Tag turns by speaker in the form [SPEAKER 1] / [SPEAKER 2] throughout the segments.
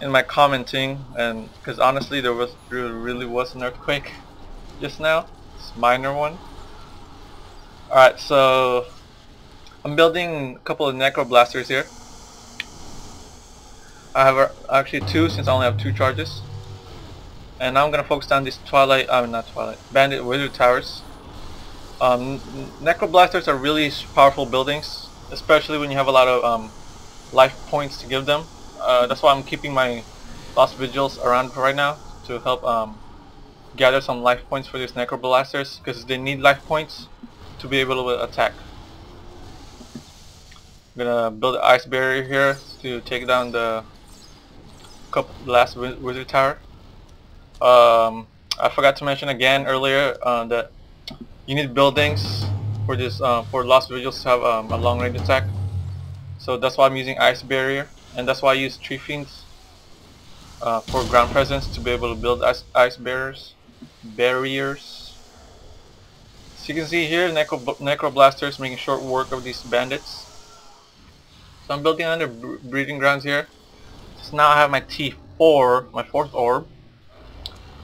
[SPEAKER 1] in my commenting, and because honestly there really was an earthquake just now. It's a minor one. Alright, so I'm building a couple of necro blasters here. I have actually two, since I only have two charges. And now I'm gonna focus on these bandit wizard towers. Necro blasters are really powerful buildings, especially when you have a lot of life points to give them. That's why I'm keeping my lost vigils around right now to help gather some life points for these necro blasters, because they need life points to be able to attack. I'm gonna build an ice barrier here to take down the last wizard tower. I forgot to mention again earlier that you need buildings for this for lost vigils to have a long range attack. So that's why I'm using ice barrier, and that's why I use tree fiends for ground presence to be able to build ice barriers. So you can see here, necro blasters making short work of these bandits. So I'm building under breeding grounds here. So now I have my T4, my fourth orb.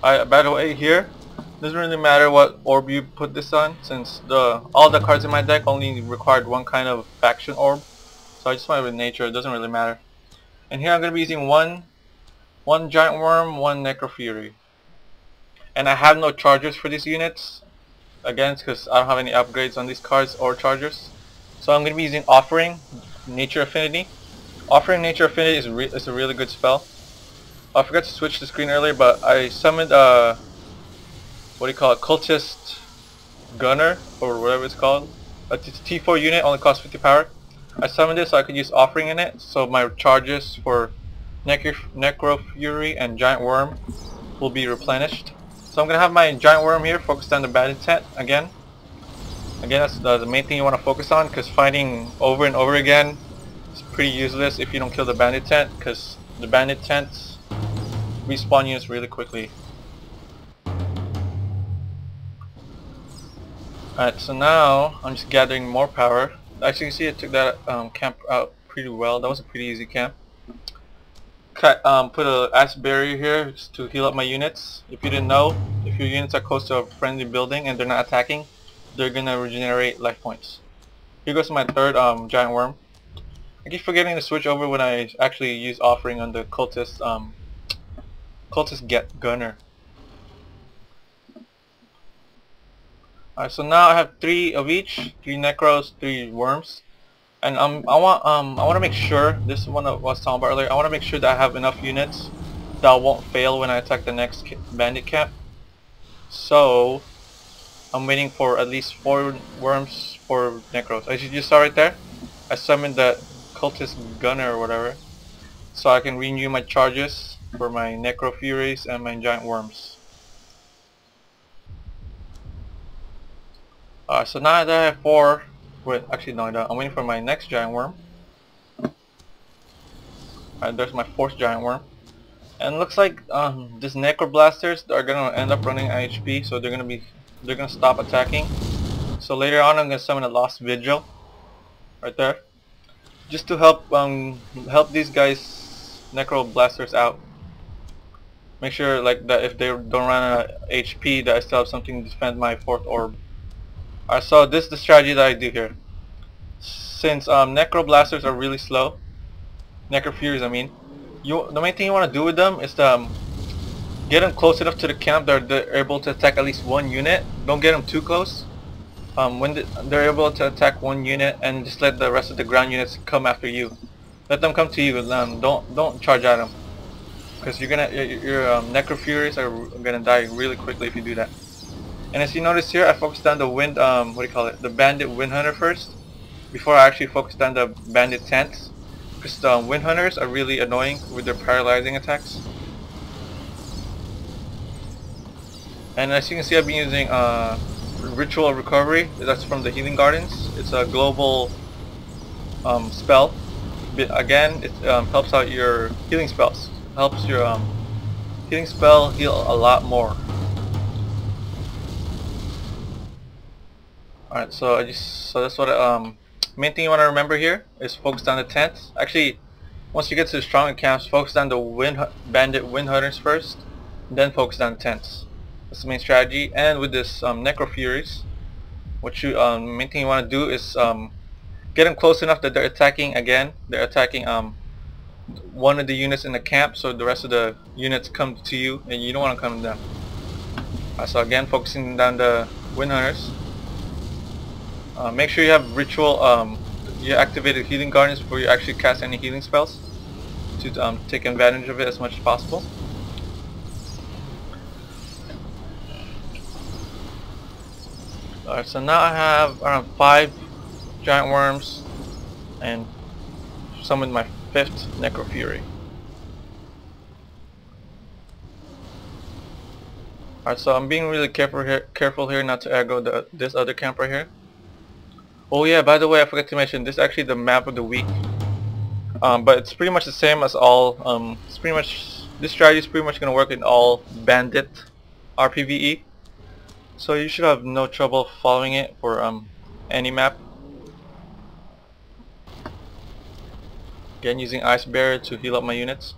[SPEAKER 1] By the way, here doesn't really matter what orb you put this on, since all the cards in my deck only required one kind of faction orb. So I just went with nature. It doesn't really matter. And here I'm gonna be using one giant worm, one necro fury. And I have no chargers for these units, again, because I don't have any upgrades on these cards or chargers. So I'm gonna be using offering nature affinity. Offering nature affinity is a really good spell. I forgot to switch the screen earlier, but I summoned what do you call it, cultist gunner or whatever it's called. A T4 unit, only costs 50 power. I summoned it so I could use offering in it, so my charges for necro fury and giant worm will be replenished. So I'm gonna have my giant worm here focused on the bandit tent again. That's the main thing you want to focus on, because fighting over and over again is pretty useless if you don't kill the bandit tent, because the bandit tents respawn units really quickly. Alright, so now I'm just gathering more power. As you can see, I took that camp out pretty well. That was a pretty easy camp. Put a ice barrier here just to heal up my units. If you didn't know, if your units are close to a friendly building and they're not attacking, they're gonna regenerate life points. Here goes my third giant worm. I keep forgetting to switch over when I actually use offering on the cultist gunner. Alright, so now I have 3 of each, 3 necros, 3 worms. And I want to make sure, this is one I was talking about earlier, I want to make sure that I have enough units that won't fail when I attack the next bandit camp. So I'm waiting for at least 4 worms, 4 necros. As you just saw right there, I summoned that cultist gunner or whatever, so I can renew my charges for my necro furies and my giant worms. So now that I have 4, wait, actually no, I don't. I'm waiting for my next giant worm. There's my 4th giant worm. And it looks like these necro blasters are gonna end up running IHP, so they're gonna stop attacking. So later on I'm gonna summon a lost vigil right there, just to help these guys necro blasters out. Make sure like that if they don't run out of HP, that I still have something to defend my 4th orb. Alright, so this is the strategy that I do here. Since necro blasters are really slow, necro furies I mean, the main thing you want to do with them is to get them close enough to the camp that they're able to attack at least 1 unit. Don't get them too close. When they're able to attack 1 unit, and just let the rest of the ground units come after you. Let them come to you. Don't charge at them, because your necro furies are gonna die really quickly if you do that. And as you notice here, I focused on the the bandit wind hunter first, before I actually focused on the bandit tents, because the wind hunters are really annoying with their paralyzing attacks. And as you can see, I've been using ritual recovery. That's from the healing gardens. It's a global spell. Again, it helps out your healing spells. Helps your healing spell heal a lot more. Alright, so that's what main thing you want to remember here is focused on the tents. Actually, Once you get to the stronger camps, focus on the bandit wind hunters first, then focus on the tents. That's the main strategy. And with this Necro Furies, what you main thing you want to do is get them close enough that they're attacking again. They're attacking one of the units in the camp, so the rest of the units come to you, and you don't want to come to them. So again, focusing down the wind hunters. Make sure you have ritual. You activated healing gardens before you actually cast any healing spells to take advantage of it as much as possible. Alright, so now I have around 5 giant worms and summoned my 5th Necro Fury. Alright, so I'm being really careful here not to aggro this other camp right here. Oh yeah, by the way, I forgot to mention, this is actually the map of the week. But it's pretty much the same as all, this strategy is pretty much going to work in all bandit RPvE. So you should have no trouble following it for any map. Again, using Ice Barrier to heal up my units.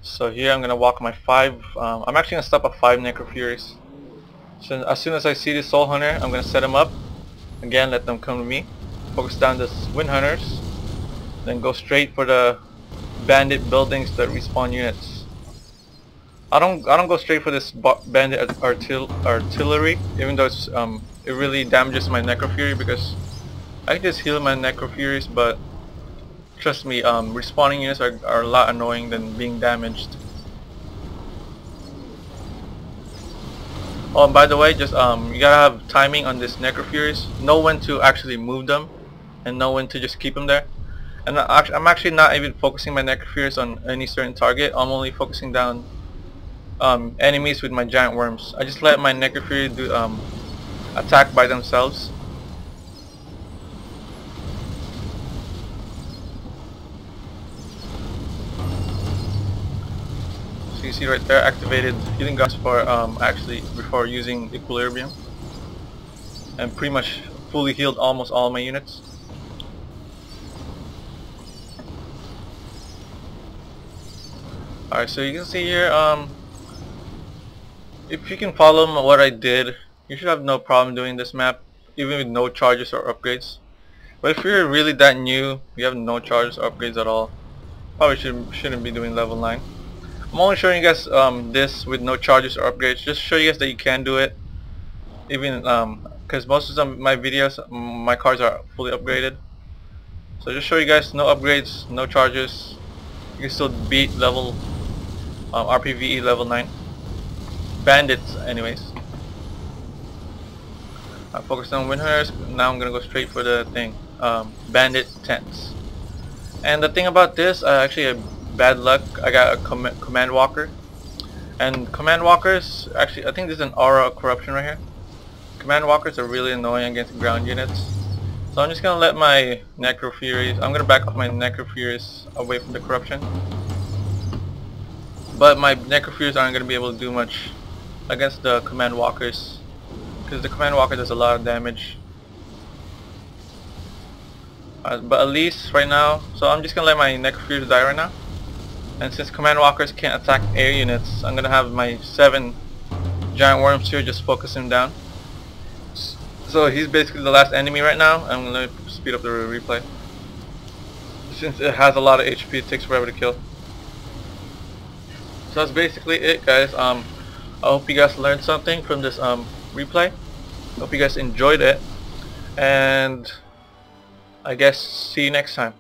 [SPEAKER 1] So here I'm going to walk my 5, I'm actually going to stop at 5 Necro Furies. So as soon as I see this Soul Hunter, I'm going to set them up. Again, let them come to me. Focus down the Wind Hunters. Then go straight for the bandit buildings that respawn units. I don't go straight for this bandit artillery, even though it's, it really damages my Necro Fury, because I can just heal my Necro Furies, but trust me, respawning units are a lot annoying than being damaged. Oh, and by the way, just you gotta have timing on this Necro Furies. Know when to actually move them, and know when to just keep them there. And I'm actually not even focusing my Necro Furies on any certain target. I'm only focusing down enemies with my giant worms. I just let my Necro Fury do attack by themselves. So you see right there, activated healing guns for actually before using equilibrium, and pretty much fully healed almost all my units. Alright, so you can see here, if you can follow what I did, you should have no problem doing this map, even with no charges or upgrades. But if you're really that new, you have no charges or upgrades at all, probably shouldn't be doing level 9. I'm only showing you guys this with no charges or upgrades, just to show you guys that you can do it, even because most of my videos, my cards are fully upgraded. So just show you guys no upgrades, no charges, you can still beat level RPvE level 9 bandits anyways. I focused on Wind Hunters. Now I'm gonna go straight for the thing, bandit tents. And the thing about this, actually bad luck, I got a command walker, and command walkers, actually I think this is an aura of corruption right here. Command walkers are really annoying against ground units, so I'm just gonna let my Necro Furies, I'm gonna back off my Necro Furies away from the corruption. But my Necro Furies aren't gonna be able to do much against the command walkers, because the command walker does a lot of damage. But at least right now, so I'm just gonna let my Necro Furies die right now. And since command walkers can't attack air units, I'm gonna have my 7 giant worms here just focus him down. So he's basically the last enemy right now. I'm gonna speed up the replay. Since it has a lot of HP, it takes forever to kill. So that's basically it, guys. I hope you guys learned something from this replay. Hope you guys enjoyed it, and I guess see you next time.